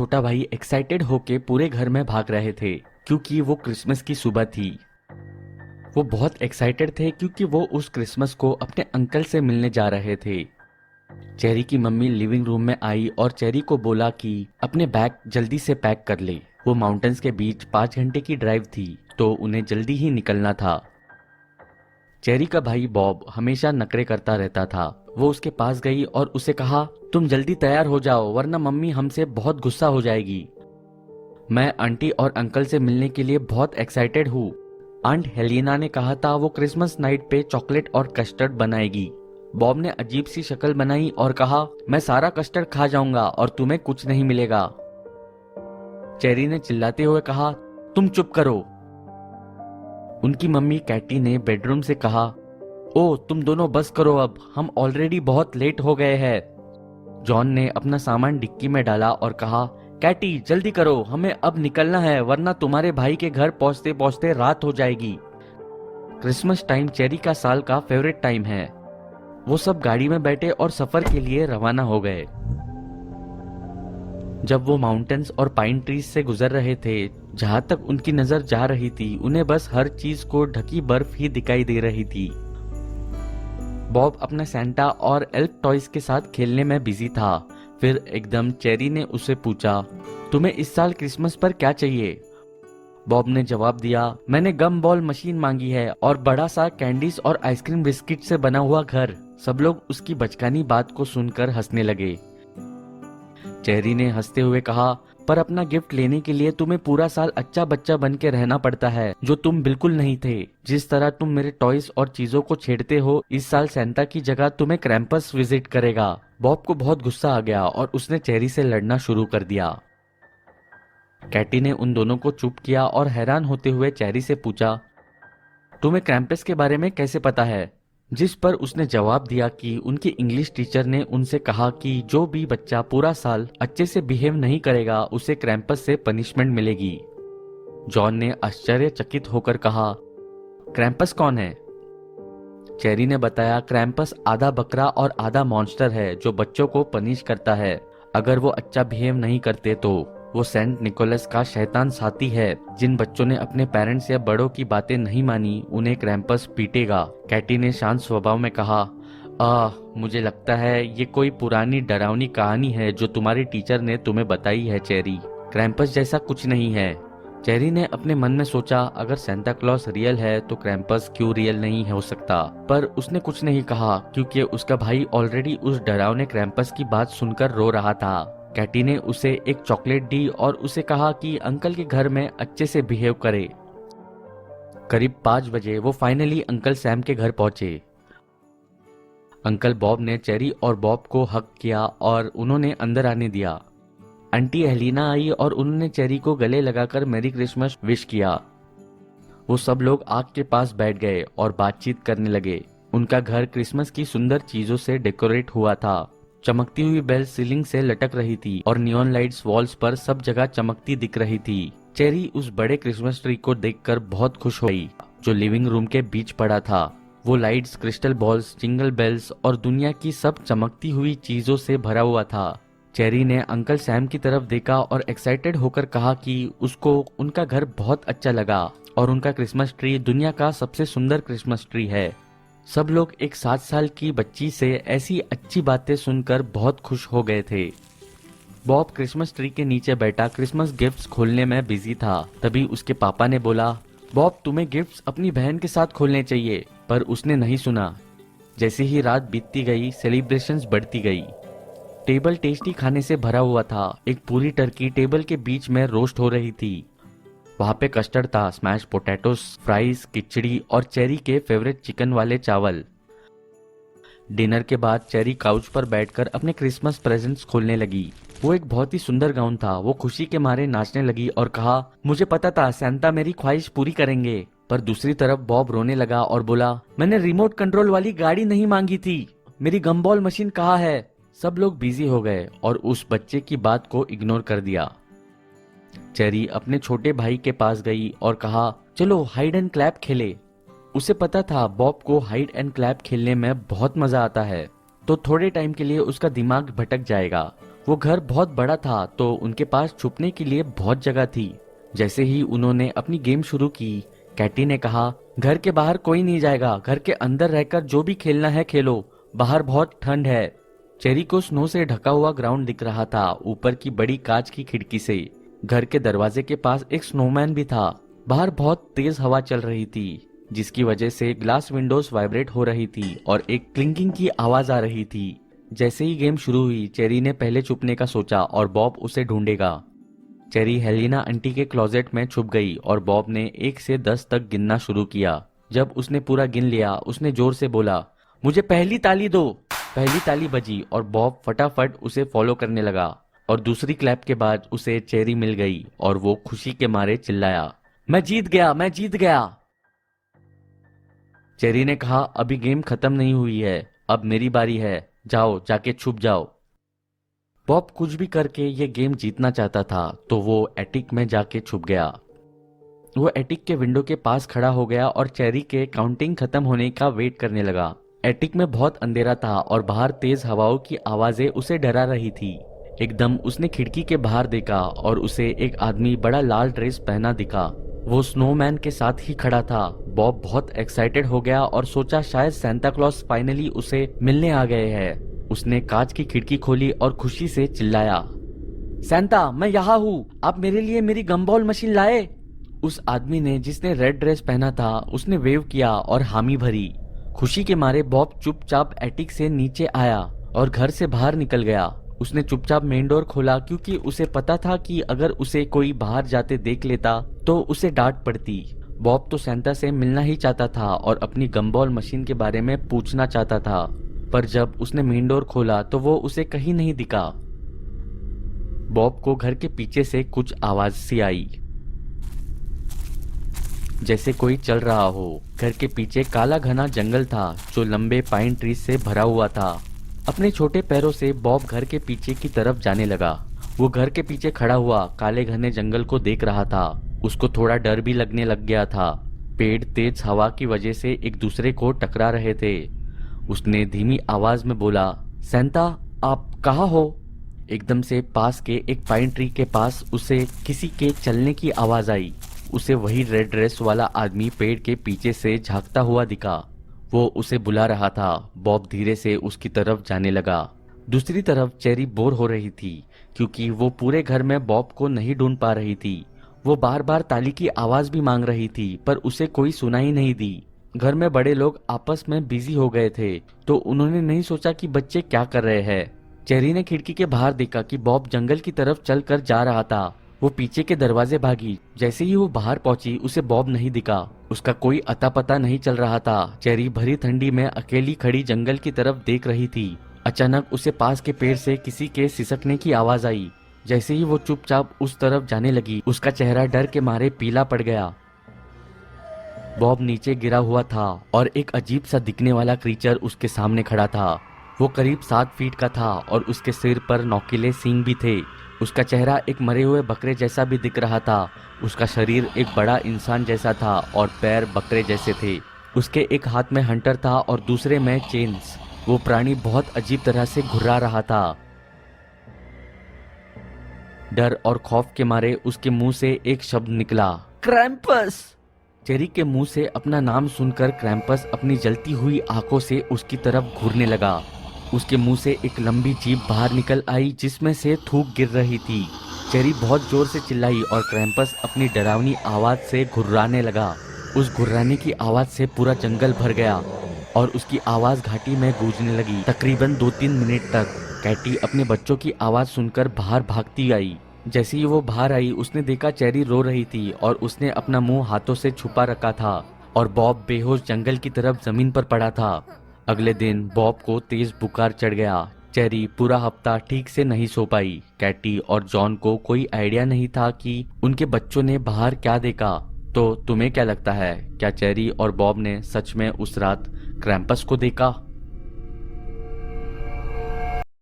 छोटा भाई एक्साइटेड होके पूरे घर में भाग रहे थे क्योंकि वो क्रिसमस की सुबह थी। वो बहुत एक्साइटेड थे क्योंकि वो उस क्रिसमस को अपने अंकल से मिलने जा रहे थे। चेरी की मम्मी लिविंग रूम में आई और चेरी को बोला कि अपने बैग जल्दी से पैक कर ले। वो माउंटेन्स के बीच 5 घंटे की ड्राइव थी तो उन्हें जल्दी ही निकलना था। चेरी का भाई बॉब हमेशा नखरे करता रहता था। वो उसके पास गई और उसे कहा, तुम जल्दी तैयार हो जाओ वरना मम्मी हमसे बहुत गुस्सा हो जाएगी। मैं आंटी और अंकल से मिलने के लिए बहुत एक्साइटेड हूँ। आंट हेलिना ने कहा था वो क्रिसमस नाइट पे चॉकलेट और कस्टर्ड बनाएगी। बॉब ने अजीब सी शक्ल बनाई और कहा, मैं सारा कस्टर्ड खा जाऊंगा और तुम्हें कुछ नहीं मिलेगा। चेरी ने चिल्लाते हुए कहा, तुम चुप करो। उनकी मम्मी कैटी ने बेडरूम से कहा, ओ तुम दोनों बस करो अब, हम ऑलरेडी बहुत लेट हो गए हैं। जॉन ने अपना सामान डिक्की में डाला और कहा, कैटी जल्दी करो, हमें अब निकलना है वरना तुम्हारे भाई के घर पहुंचते पहुंचते रात हो जाएगी। क्रिसमस टाइम चेरी का साल का फेवरेट टाइम है। वो सब गाड़ी में बैठे और सफर के लिए रवाना हो गए। जब वो माउंटेन्स और पाइन ट्रीज से गुजर रहे थे, जहां तक उनकी नजर जा रही थी उन्हें बस हर चीज को ढकी बर्फ ही दिखाई दे रही थी। बॉब अपना सैंटा और एल्फ टॉयज के साथ खेलने में बिजी था। फिर एकदम चेरी ने उससे पूछा, तुम्हें इस साल क्रिसमस पर क्या चाहिए? बॉब ने जवाब दिया, मैंने गम बॉल मशीन मांगी है और बड़ा सा कैंडीज और आइसक्रीम बिस्किट से बना हुआ घर। सब लोग उसकी बचकानी बात को सुनकर हंसने लगे। चेरी ने हंसते हुए कहा, पर अपना गिफ्ट लेने के लिए तुम्हें पूरा साल अच्छा बच्चा बन के रहना पड़ता है, जो तुम बिल्कुल नहीं थे। जिस तरह तुम मेरे टॉयज और चीजों को छेड़ते हो, इस साल सैंटा की जगह तुम्हें क्रैम्पस विजिट करेगा। बॉब को बहुत गुस्सा आ गया और उसने चेरी से लड़ना शुरू कर दिया। कैटी ने उन दोनों को चुप किया और हैरान होते हुए चेरी से पूछा, तुम्हें क्रैम्पस के बारे में कैसे पता है? जिस पर उसने जवाब दिया कि उनकी इंग्लिश टीचर ने उनसे कहा कि जो भी बच्चा पूरा साल अच्छे से बिहेव नहीं करेगा उसे क्रैम्पस से पनिशमेंट मिलेगी। जॉन ने आश्चर्यचकित होकर कहा, क्रैम्पस कौन है? चेरी ने बताया, क्रैम्पस आधा बकरा और आधा मॉन्स्टर है जो बच्चों को पनिश करता है अगर वो अच्छा बिहेव नहीं करते तो। वो सेंट निकोलस का शैतान साथी है। जिन बच्चों ने अपने पेरेंट्स या बड़ों की बातें नहीं मानी उन्हें क्रैम्पस पीटेगा। कैटी ने शांत स्वभाव में कहा, मुझे लगता है ये कोई पुरानी डरावनी कहानी है जो तुम्हारी टीचर ने तुम्हें बताई है चेरी। क्रैम्पस जैसा कुछ नहीं है। चेरी ने अपने मन में सोचा, अगर सेंटा क्लॉज रियल है तो क्रैम्पस क्यों रियल नहीं हो सकता। पर उसने कुछ नहीं कहा क्योंकि उसका भाई ऑलरेडी उस डरावने क्रैम्पस की बात सुनकर रो रहा था। कैटी ने उसे एक चॉकलेट दी और उसे कहा कि अंकल के घर में अच्छे से बिहेव करे। करीब 5 बजे वो फाइनली अंकल सैम के घर पहुंचे। अंकल बॉब ने चेरी और बॉब को हक किया और उन्होंने अंदर आने दिया। आंटी हेलिना आई और उन्होंने चेरी को गले लगाकर मैरी क्रिसमस विश किया। वो सब लोग आग के पास बैठ गए और बातचीत करने लगे। उनका घर क्रिसमस की सुंदर चीजों से डेकोरेट हुआ था। चमकती हुई बेल सीलिंग से लटक रही थी और नियॉन लाइट्स वॉल्स पर सब जगह चमकती दिख रही थी। चेरी उस बड़े क्रिसमस ट्री को देखकर बहुत खुश हो गई जो लिविंग रूम के बीच पड़ा था। वो lights, crystal balls, jingle bells और दुनिया की सब चमकती हुई चीजों से भरा हुआ था। चेरी ने अंकल सैम की तरफ देखा और एक्साइटेड होकर कहा कि उसको उनका घर बहुत अच्छा लगा और उनका क्रिसमस ट्री दुनिया का सबसे सुंदर क्रिसमस ट्री है। सब लोग एक 7 साल की बच्ची से ऐसी अच्छी बातें सुनकर बहुत खुश हो गए थे। बॉब क्रिसमस ट्री के नीचे बैठा क्रिसमस गिफ्ट्स खोलने में बिजी था। तभी उसके पापा ने बोला, बॉब तुम्हें गिफ्ट्स अपनी बहन के साथ खोलने चाहिए। पर उसने नहीं सुना। जैसे ही रात बीतती गई सेलिब्रेशंस बढ़ती गई। टेबल टेस्टी खाने से भरा हुआ था। एक पूरी टर्की टेबल के बीच में रोस्ट हो रही थी। वहाँ पे कस्टर्ड था, स्मैश पोटैटोस, फ्राइज, खिचड़ी और चेरी के फेवरेट चिकन वाले चावल। डिनर के बाद चेरी काउच पर बैठकर अपने क्रिसमस प्रेजेंट्स खोलने लगी। वो एक बहुत ही सुंदर गाउन था। वो खुशी के मारे नाचने लगी और कहा, मुझे पता था सैंटा मेरी ख्वाहिश पूरी करेंगे। पर दूसरी तरफ बॉब रोने लगा और बोला, मैंने रिमोट कंट्रोल वाली गाड़ी नहीं मांगी थी। मेरी गमबॉल मशीन कहाँ है? सब लोग बिजी हो गए और उस बच्चे की बात को इग्नोर कर दिया। चेरी अपने छोटे भाई के पास गई और कहा, चलो हाइड एंड क्लैप खेले। उसे पता था बॉब को हाइड एंड क्लैप खेलने में बहुत मजा आता है, तो थोड़े टाइम के लिए उसका दिमाग भटक जाएगा। वो घर बहुत बड़ा था तो उनके पास छुपने के लिए बहुत जगह थी। जैसे ही उन्होंने अपनी गेम शुरू की, कैटी ने कहा, घर के बाहर कोई नहीं जाएगा, घर के अंदर रहकर जो भी खेलना है खेलो, बाहर बहुत ठंड है। चेरी को स्नो से ढका हुआ ग्राउंड दिख रहा था ऊपर की बड़ी कांच की खिड़की से। घर के दरवाजे के पास एक स्नोमैन भी था। बाहर बहुत तेज हवा चल रही थी जिसकी वजह से ग्लास विंडोज वाइब्रेट हो रही थी और एक क्लिंकिंग की आवाज आ रही थी। जैसे ही गेम शुरू हुई, चेरी ने पहले छुपने का सोचा और बॉब उसे ढूंढेगा। चेरी हेलिना आंटी के क्लोजेट में छुप गई और बॉब ने 1 से 10 तक गिनना शुरू किया। जब उसने पूरा गिन लिया, उसने जोर से बोला, मुझे पहली ताली दो। पहली ताली बजी और बॉब फटाफट उसे फॉलो करने लगा और दूसरी क्लैप के बाद उसे चेरी मिल गई और वो खुशी के मारे चिल्लाया, मैं जीत गया, मैं जीत गया। चेरी ने कहा, अभी गेम खत्म नहीं हुई है, अब मेरी बारी है, जाओ जाके छुप जाओ। बॉब कुछ भी करके ये गेम जीतना चाहता था तो वो एटिक में जाके छुप गया। वो एटिक के विंडो के पास खड़ा हो गया और चेरी के काउंटिंग खत्म होने का वेट करने लगा। एटिक में बहुत अंधेरा था और बाहर तेज हवाओं की आवाजें उसे डरा रही थी। एकदम उसने खिड़की के बाहर देखा और उसे एक आदमी बड़ा लाल ड्रेस पहना दिखा। वो स्नोमैन के साथ ही खड़ा था। बॉब बहुत एक्साइटेड हो गया और सोचा शायद सांता क्लॉज फाइनली उसे मिलने आ गए हैं। उसने कांच की खिड़की खोली और खुशी से चिल्लाया, सांता, मैं यहाँ हूँ, आप मेरे लिए मेरी गमबॉल मशीन लाए? उस आदमी ने जिसने रेड ड्रेस पहना था उसने वेव किया और हामी भरी। खुशी के मारे बॉब चुपचाप एटिक से नीचे आया और घर से बाहर निकल गया। उसने चुपचाप मेन डोर खोला क्योंकि उसे पता था कि अगर उसे कोई बाहर जाते देख लेता तो उसे डांट पड़ती। बॉब तो सांता से मिलना ही चाहता था और अपनी गमबॉल मशीन के बारे में पूछना चाहता था, पर जब उसने मेन डोर खोला तो वो उसे कहीं नहीं दिखा। बॉब को घर के पीछे से कुछ आवाज सी आई, जैसे कोई चल रहा हो। घर के पीछे काला घना जंगल था जो लंबे पाइन ट्रीज से भरा हुआ था। अपने छोटे पैरों से बॉब घर के पीछे की तरफ जाने लगा। वो घर के पीछे खड़ा हुआ काले घने जंगल को देख रहा था। उसको थोड़ा डर भी लगने लग गया था। पेड़ तेज हवा की वजह से एक दूसरे को टकरा रहे थे। उसने धीमी आवाज में बोला, सांता, आप कहाँ हो? एकदम से पास के एक पाइन ट्री के पास उसे किसी के चलने की आवाज आई। उसे वही रेड ड्रेस वाला आदमी पेड़ के पीछे से झांकता हुआ दिखा। वो उसे बुला रहा था। बॉब धीरे से उसकी तरफ जाने लगा। दूसरी तरफ चेरी बोर हो रही थी क्योंकि वो पूरे घर में बॉब को नहीं ढूंढ पा रही थी। वो बार बार ताली की आवाज भी मांग रही थी पर उसे कोई सुनाई नहीं दी। घर में बड़े लोग आपस में बिजी हो गए थे तो उन्होंने नहीं सोचा कि बच्चे क्या कर रहे हैं। चेरी ने खिड़की के बाहर देखा कि बॉब जंगल की तरफ चल कर जा रहा था। वो पीछे के दरवाजे भागी। जैसे ही वो बाहर पहुंची उसे बॉब नहीं दिखा। उसका कोई अता पता नहीं चल रहा था। चेरी भरी ठंडी में अकेली खड़ी जंगल की तरफ देख रही थी। अचानक उसे पास के पेड़ से किसी के सिसकने की आवाज आई। जैसे ही वो चुपचाप उस तरफ जाने लगी, उसका चेहरा डर के मारे पीला पड़ गया। बॉब नीचे गिरा हुआ था और एक अजीब सा दिखने वाला क्रीचर उसके सामने खड़ा था। वो करीब 7 फीट का था और उसके सिर पर नोकीले सींग भी थे। उसका चेहरा एक मरे हुए बकरे जैसा भी दिख रहा था। उसका शरीर एक बड़ा इंसान जैसा था और पैर बकरे जैसे थे। उसके एक हाथ में हंटर था और दूसरे में चेन्स। वो प्राणी बहुत अजीब तरह से घुर्रा रहा था। डर और खौफ के मारे उसके मुंह से एक शब्द निकला, क्रैम्पस। चेरी के मुंह से अपना नाम सुनकर क्रैम्पस अपनी जलती हुई आंखों से उसकी तरफ घूरने लगा। उसके मुंह से एक लंबी जीभ बाहर निकल आई जिसमें से थूक गिर रही थी। चेरी बहुत जोर से चिल्लाई और क्रैम्पस अपनी डरावनी आवाज से घुर्राने लगा। उस घुर्राने की आवाज से पूरा जंगल भर गया और उसकी आवाज घाटी में गूंजने लगी। तकरीबन 2-3 मिनट तक कैटी अपने बच्चों की आवाज सुनकर बाहर भागती आई। जैसे ही वो बाहर आई उसने देखा चेरी रो रही थी और उसने अपना मुंह हाथों से छुपा रखा था और बॉब बेहोश जंगल की तरफ जमीन पर पड़ा था। अगले दिन बॉब को तेज बुखार चढ़ गया। चेरी पूरा हफ्ता ठीक से नहीं सो पाई। कैटी और जॉन को कोई आइडिया नहीं था कि उनके बच्चों ने बाहर क्या देखा। तो तुम्हें क्या लगता है, क्या चेरी और बॉब ने सच में उस रात क्रैम्पस को देखा?